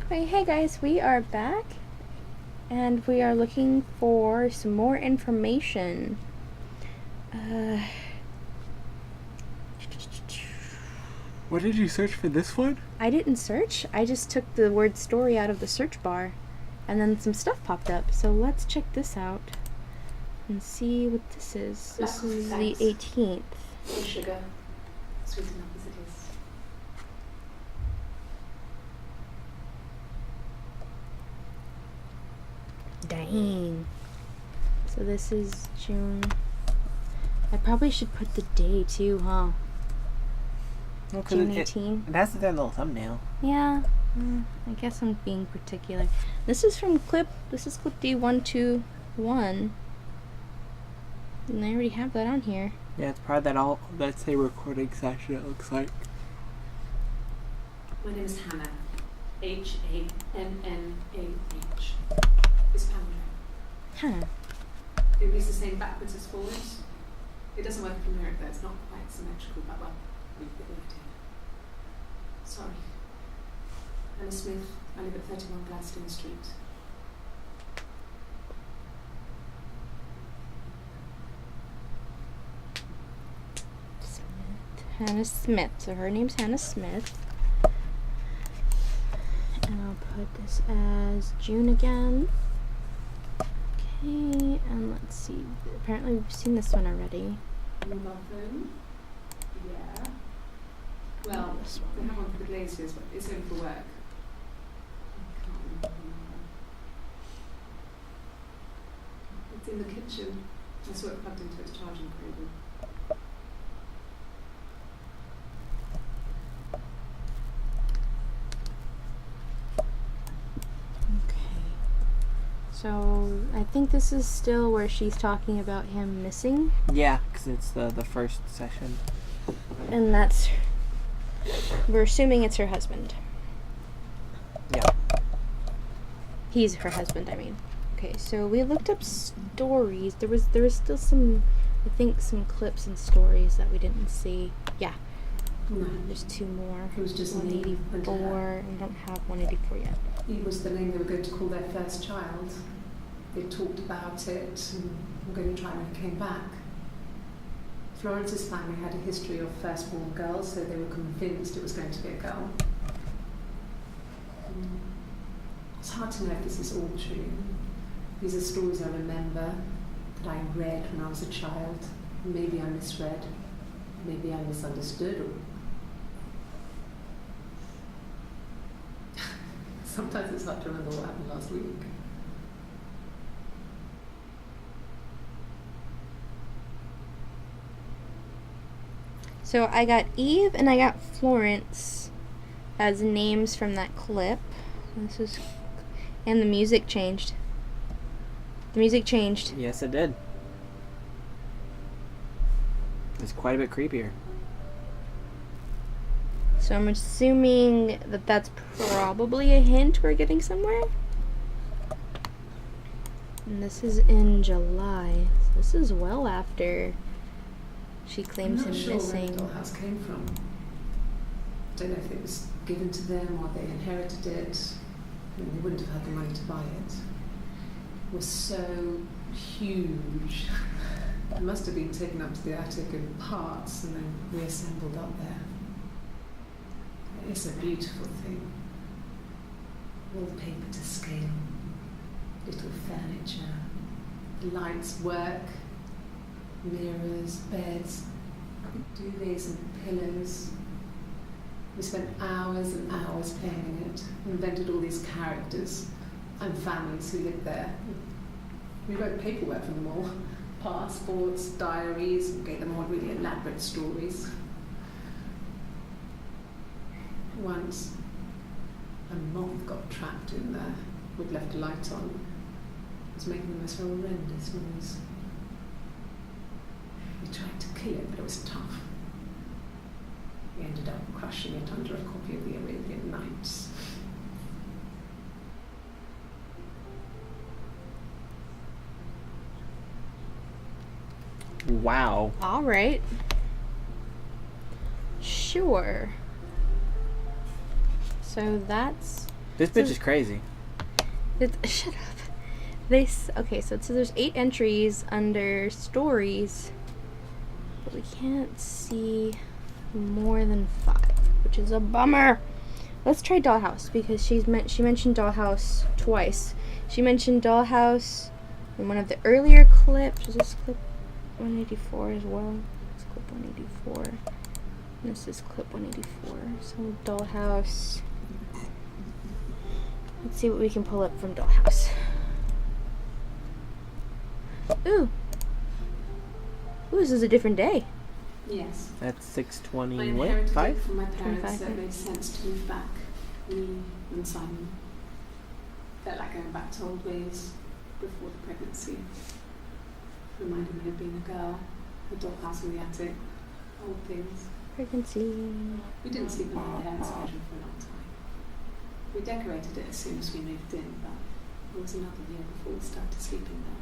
Okay, hey guys, we are back and we are looking for some more information. What did you search for this one? I didn't search, I just took the word story out of the search bar and then some stuff popped up. So let's check this out and see what this is. This is the 18th. No sugar, sweet enough as it is. Dang. So this is June. I probably should put the day too, huh? Well, June 18. That's their little thumbnail. Yeah, I guess I'm being particular. This is clip D121. And I already have that on here. Yeah, it's part of that that's a recording session, it looks like. My name is Hannah. H-A-N-N-A-H. It's Pamela. Huh. It reads the same backwards as forwards. It doesn't work from here though, it's not quite symmetrical, but well, we get the idea. Sorry. Hannah Smith, I live at 31 Gladstone Street. Hannah Smith. So her name's Hannah Smith. And I'll put this as June again. Okay, and let's see. Apparently we've seen this one already. Muffin. Yeah. Well, This we one. have one for the glaziers, but it's in for work. I can't remember. It's in the kitchen. I saw it plugged into its charging cable. Okay. So I think this is still where she's talking about him missing. Yeah, because it's the first session. And we're assuming it's her husband. Yeah. He's her husband, I mean. Okay, so we looked up stories. There was still some, I think, some clips and stories that we didn't see. Yeah, No. there's two more. It was just me and 184, her. and we don't have 184 yet. He was the name they were going to call their first child. They talked about it and were going to try when it came back. Florence's family had a history of firstborn girls, so they were convinced it was going to be a girl. It's hard to know if this is all true. These are stories I remember that I read when I was a child. Maybe I misread, maybe I misunderstood, or sometimes it's hard to remember what happened last week. So I got Eve and I got Florence as names from that clip. And the music changed. The music changed. Yes, it did. It's quite a bit creepier. So I'm assuming that that's probably a hint we're getting somewhere. And this is in July. So this is well after she claims I'm not him sure missing. where the dollhouse came from. I don't know if it was given to them or they inherited it. I mean, they wouldn't have had the money to buy it. It was so huge. It must have been taken up to the attic in parts and then reassembled up there. It's a beautiful thing. Wallpaper to scale, little furniture, lights work, mirrors, beds, duvets and pillows. We spent hours and hours playing in it, invented all these characters and families who lived there. We wrote paperwork for them all, passports, diaries, and gave them all really elaborate stories. Once, a moth got trapped in there. We'd left a light on. It was making the most horrendous noise. We tried to kill it, but it was tough. We ended up crushing it under a copy of the Arabian Nights. Wow. All right. Sure. So that's This bitch is crazy. Shut up. Okay, so there's 8 entries under stories, but we can't see more than 5, which is a bummer. Let's try Dollhouse, because she mentioned Dollhouse twice. She mentioned Dollhouse in one of the earlier clips. Is this clip 184 as well? It's clip 184. This is clip 184. So Dollhouse. Let's see what we can pull up from Dollhouse. Ooh, this is a different day. Yes. That's 6:20. I What? inherited 5? it from my parents, 25, so it yeah. made sense to move back. Me and Simon felt like going back to old ways before the pregnancy. Reminded me of being a girl, a dollhouse in the attic, old things. Pregnancy. We didn't sleep in my parents' bedroom for a long time. We decorated it as soon as we moved in, but it was another year before we started sleeping there.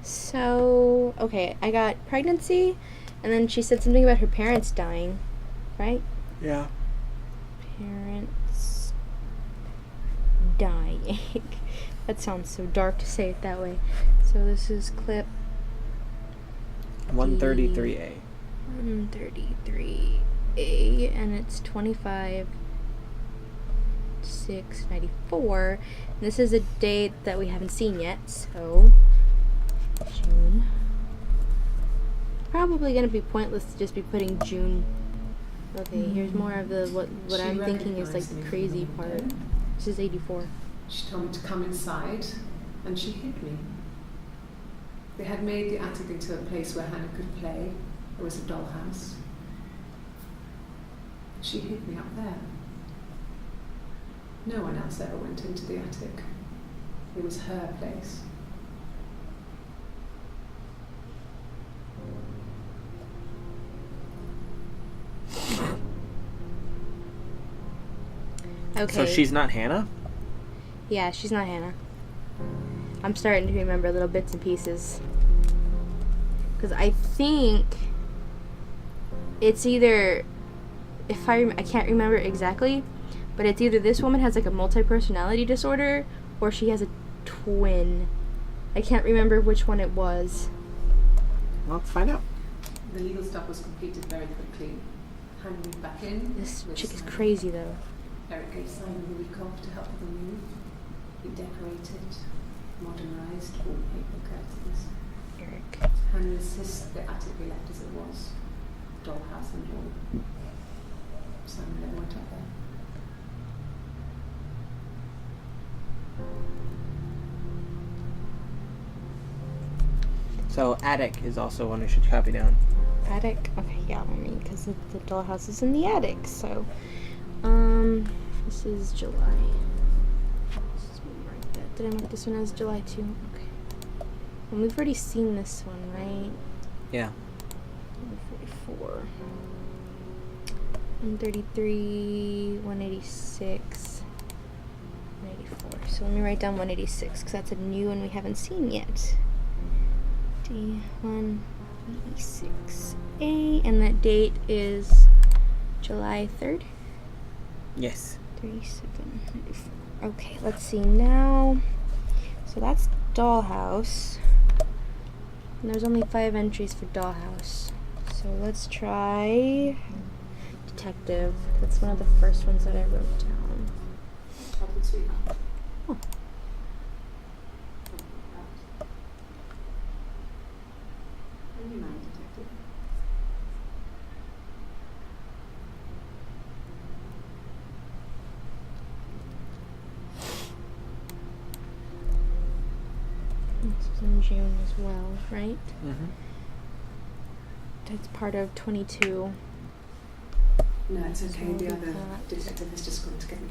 So, okay, I got pregnancy, and then she said something about her parents dying, right? Yeah. Parents dying. That sounds so dark to say it that way. So this is clip 133A. 133A, and it's 25/6/94. This is a date that we haven't seen yet, so June. Probably gonna be pointless to just be putting June. Okay, here's more of the what She I'm thinking is like recognised me the from crazy the part. window. This is 84. She told me to come inside, and she hid me. They had made the attic into a place where Hannah could play. It was a dollhouse. She hid me up there. No one else ever went into the attic. It was her place. Okay. So she's not Hannah? Yeah, she's not Hannah. I'm starting to remember little bits and pieces. Because I think it's either, I can't remember exactly, but it's either this woman has like a multi-personality disorder or she has a twin. I can't remember which one it was. Well, let's find out. The legal stuff was completed very quickly. Hannah moved back in. This with chick is Simon. crazy though. Eric gave Simon the week off to help with the move. He decorated, modernised wallpaper curtains. Eric. Hannah insists the attic be left as it was, dollhouse and all. Simon never went up there. So attic is also one we should copy down. Attic? Okay, yeah, I mean, because the dollhouse is in the attic, so. This is July. Did I mark this one as July 2? Okay. And we've already seen this one, right? Yeah. 144. 133, 186, 184. So let me write down 186, because that's a new one we haven't seen yet. D186A, and that date is July 3rd? Yes. 37, 94. Okay, let's see now. So that's Dollhouse. And there's only 5 entries for Dollhouse. So let's try Detective. That's one of the first ones that I wrote down. Troubled sweetheart. Oh. Are you married, detective? This is in June as well, right? Mm-hmm. That's part of 22. No, it's okay. So The other that- detective has just gone to get me.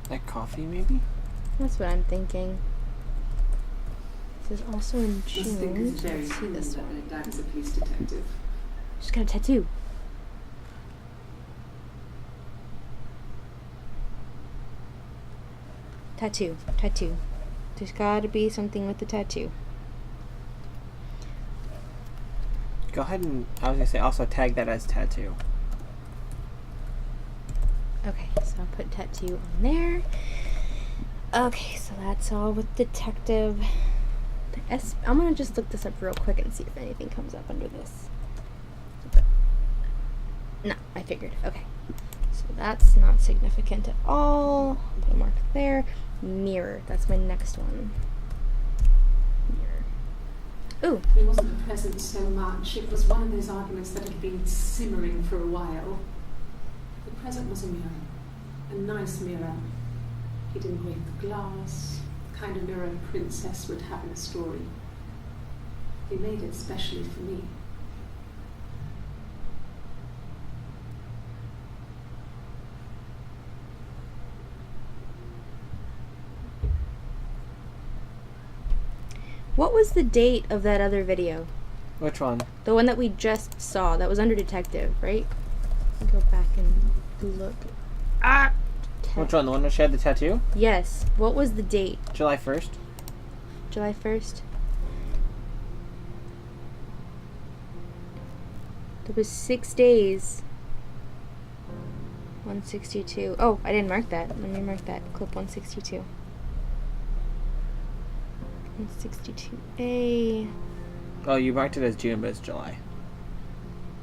Like coffee, maybe? That's what I'm thinking. This is also in This thing June. is very Let's see cool this that one. her dad is a police detective. She's got a tattoo. Tattoo. There's gotta be something with the tattoo. Go ahead and, I was gonna say, also tag that as tattoo. Okay, so I'll put tattoo on there. Okay, so that's all with detective. I'm gonna just look this up real quick and see if anything comes up under this. No, I figured. Okay. So that's not significant at all. Put a mark there. Mirror. That's my next one. Mirror. Ooh. He wasn't present so much. It was one of those arguments that had been simmering for a while. The present was a mirror. A nice mirror. He'd engraved the glass, the kind of mirror a princess would have in a story. He made it specially for me. What was the date of that other video? Which one? The one that we just saw. That was under detective, right? Go back and look. Ah! Which one? The one where she had the tattoo? Yes. What was the date? July 1st? July 1st? It was 6 days. 162. Oh, I didn't mark that. Let me mark that. Clip 162. 162A. Oh, you marked it as June, but it's July.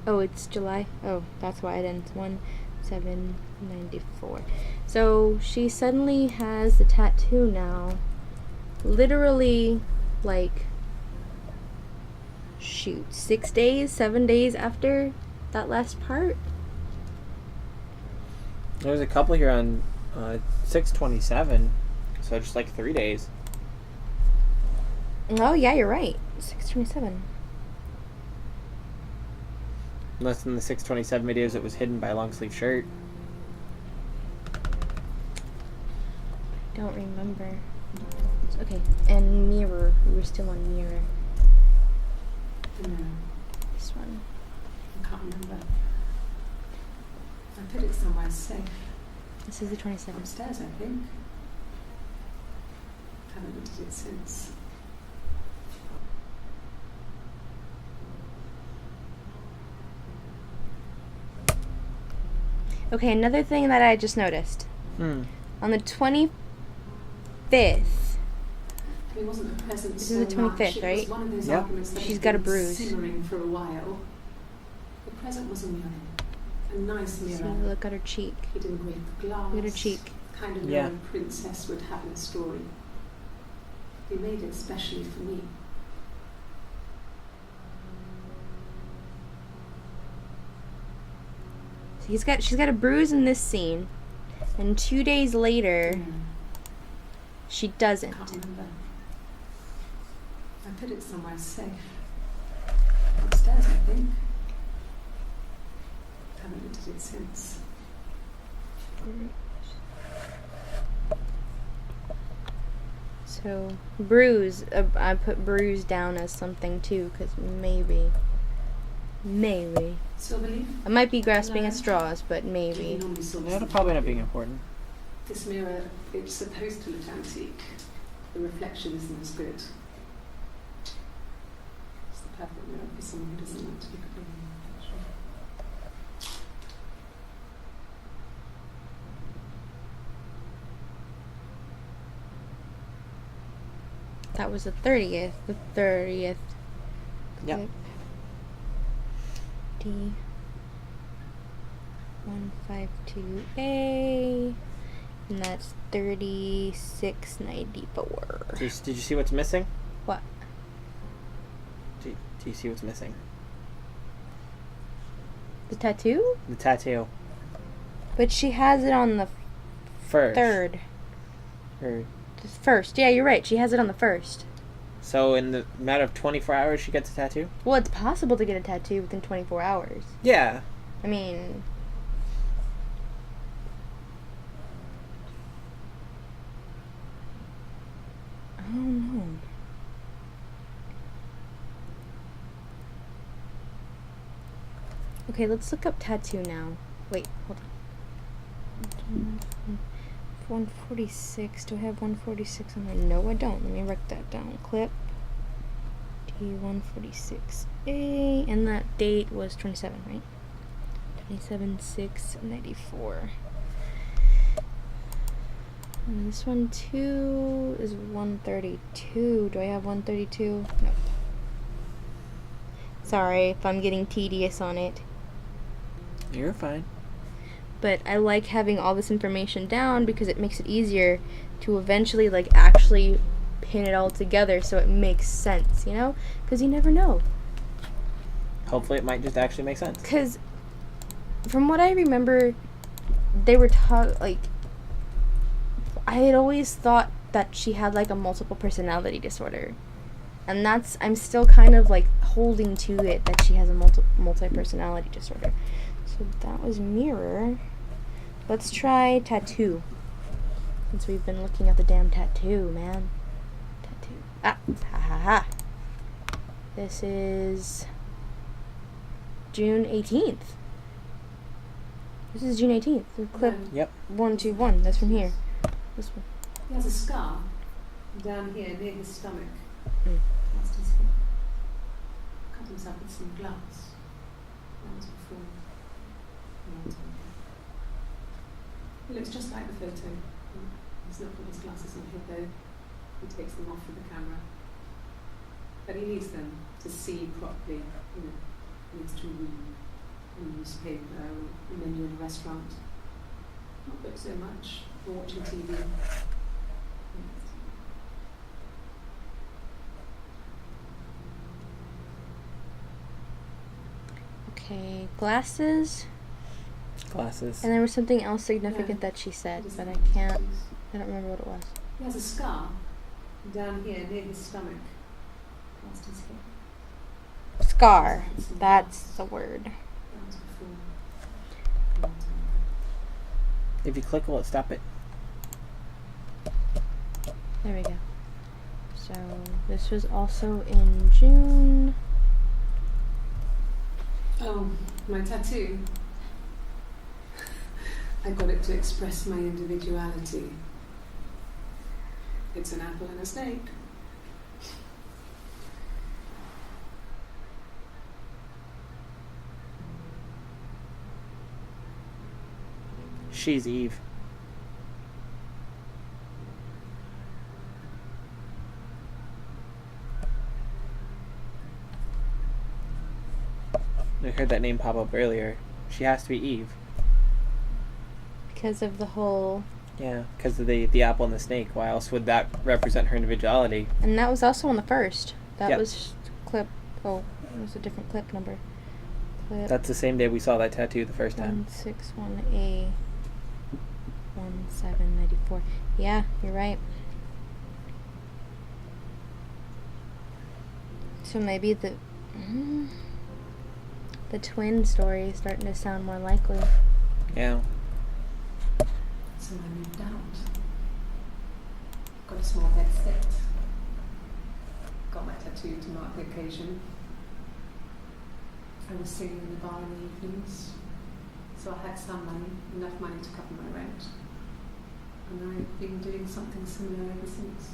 Oh, it's July? Oh, that's why I didn't. 1794. So she suddenly has the tattoo now. Literally, like, shoot, 6 days, 7 days after that last part? There's a couple here on 6/27, so just like 3 days. Oh, yeah, you're right. 6/27. Unless in the 6/27 videos it was hidden by a long sleeve shirt. Don't remember. Okay, and mirror. We were still on mirror. The mirror. This one. I can't remember. I put it somewhere safe. This is the 27th. Upstairs, I think. Haven't looked at it since. Okay, another thing that I just noticed. On the 25th. He wasn't present This so is the 25th, much. It right? was one of those Yep. arguments that She's had got a been bruise. simmering for a while. The present was a mirror. A nice See, mirror. look at her cheek. He'd engraved the glass. Look at her cheek. The kind of Yeah. mirror a princess would have in a story. He made it specially for me. So she's got a bruise in this scene, and 2 days later, she doesn't. Can't remember. I put it somewhere safe. Upstairs, I think. Haven't looked at it since. So, bruise. I put bruise down as something too, because maybe. Silverleaf? I might be grasping No. at straws, but You maybe. normally saw this That'll in probably end up coffee. being important. This mirror, it's supposed to look antique. The reflection isn't as good. It's the perfect mirror for someone who doesn't like to look at the reflection. That was the 30th. The 30th. Yep. Clip. D 152A, and that's 3694. Did you see what's missing? What? Do you see what's missing? The tattoo? The tattoo. But she has it on the First. third. Or, The first. Yeah, you're right. She has it on the first. so in the matter of 24 hours she gets a tattoo? Well, it's possible to get a tattoo within 24 hours. Yeah. I mean, I don't know. Okay, let's look up tattoo now. Wait, hold on. 146. Do I have 146 on there? No, I don't. Let me write that down. Clip T146A, and that date was 27, right? 27/6/94. And this one too is 132. Do I have 132? No. Sorry if I'm getting tedious on it. You're fine. But I like having all this information down because it makes it easier to eventually like actually pin it all together so it makes sense, you know? Because you never know. Hopefully it might just actually make sense. Because from what I remember, they were taught, like, I had always thought that she had like a multiple personality disorder. And I'm still kind of like holding to it that she has a multi-personality disorder. So that was mirror. Let's try tattoo. Since we've been looking at the damn tattoo, man. Tattoo. Ah, ha ha ha. This is June 18th. This is June 18th. The clip Yep. 121. That's from here. This one. He has a scar down here near his stomach. Mm. Past his hip. Cut himself with some gloves. That was before. He looks just like the photo. He's not put his glasses on here though. He takes them off with the camera. But he needs them to see properly. You know, he needs to read a newspaper or a menu in a restaurant. Not book so much or watching TV. Okay, glasses. Glasses. And there was something else significant Yeah. that she said, Just but I like can't. tattoos. I don't remember what it was. He has a scar down here near his stomach. Past his hip. Scar. That's the word. That was before. If you click, will it stop it? There we go. So this was also in June. Oh, my tattoo. I got it to express my individuality. It's an apple and a snake. She's Eve. I heard that name pop up earlier. She has to be Eve. Because of the whole. Yeah, because of the apple and the snake. Why else would that represent her individuality? And that was also on the first. That Yep. was clip. Oh, it was a different clip number. Clip That's the same day we saw that tattoo the first time. 161A 1794. Yeah, you're right. So maybe the twin story is starting to sound more likely. Yeah. So I moved out. Got a small bed set. Got my tattoo to mark the occasion. I was singing in the bar in the evenings, so I had some money, enough money to cover my rent. And I've been doing something similar ever since.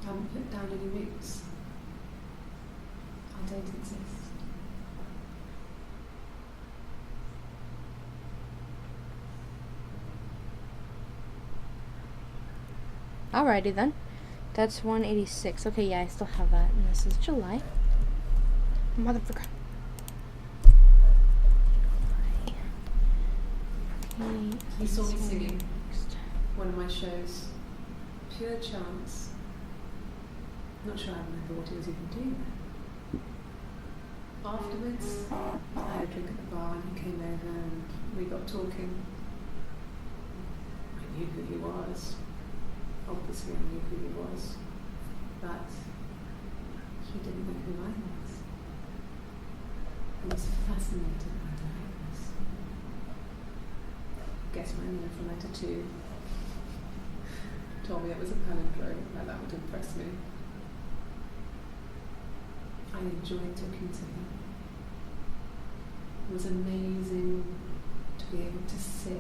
I haven't put down any roots. I don't exist. Alrighty then. That's 186. Okay, yeah, I still have that. And this is July. Motherfucker. Okay, He saw me so singing next. one of my shows. Pure chance. Not sure I thought he was even doing that. Afterwards, I had a drink at the bar and he came over and we got talking. I knew who he was. Obviously I knew who he was. But he didn't know who I was. I was fascinated by darkness. Guess my name from my tattoo. Told me it was a palindrome, and that would impress me. I I enjoyed talking to him. It was amazing to be able to sit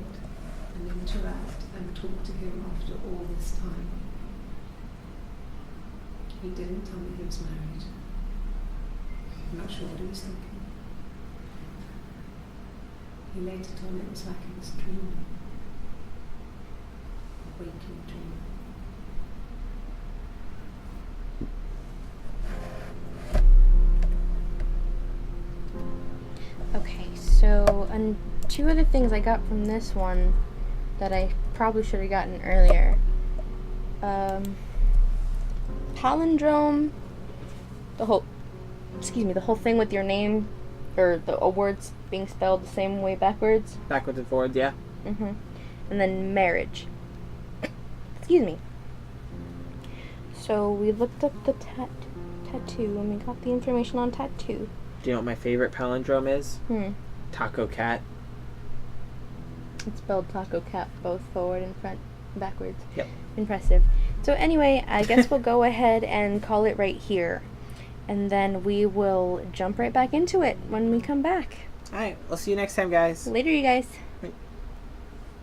and interact and talk to him after all this time. He didn't tell me he was married. I'm not sure what he was thinking. He later told me it was like he was dreaming. A waking dream. Okay, so two other things I got from this one that I probably should have gotten earlier. Palindrome, the whole thing with your name, or the words being spelled the same way backwards. Backwards and forwards, yeah. And then marriage. Excuse me. So we looked up the tattoo, and we got the information on tattoo. Do you know what my favorite palindrome is? Taco cat. It's spelled taco cat, both forward and front, backwards. Yep. Impressive. So anyway, I guess we'll go ahead and call it right here. And then we will jump right back into it when we come back. Alright, we'll see you next time, guys. Later, you guys.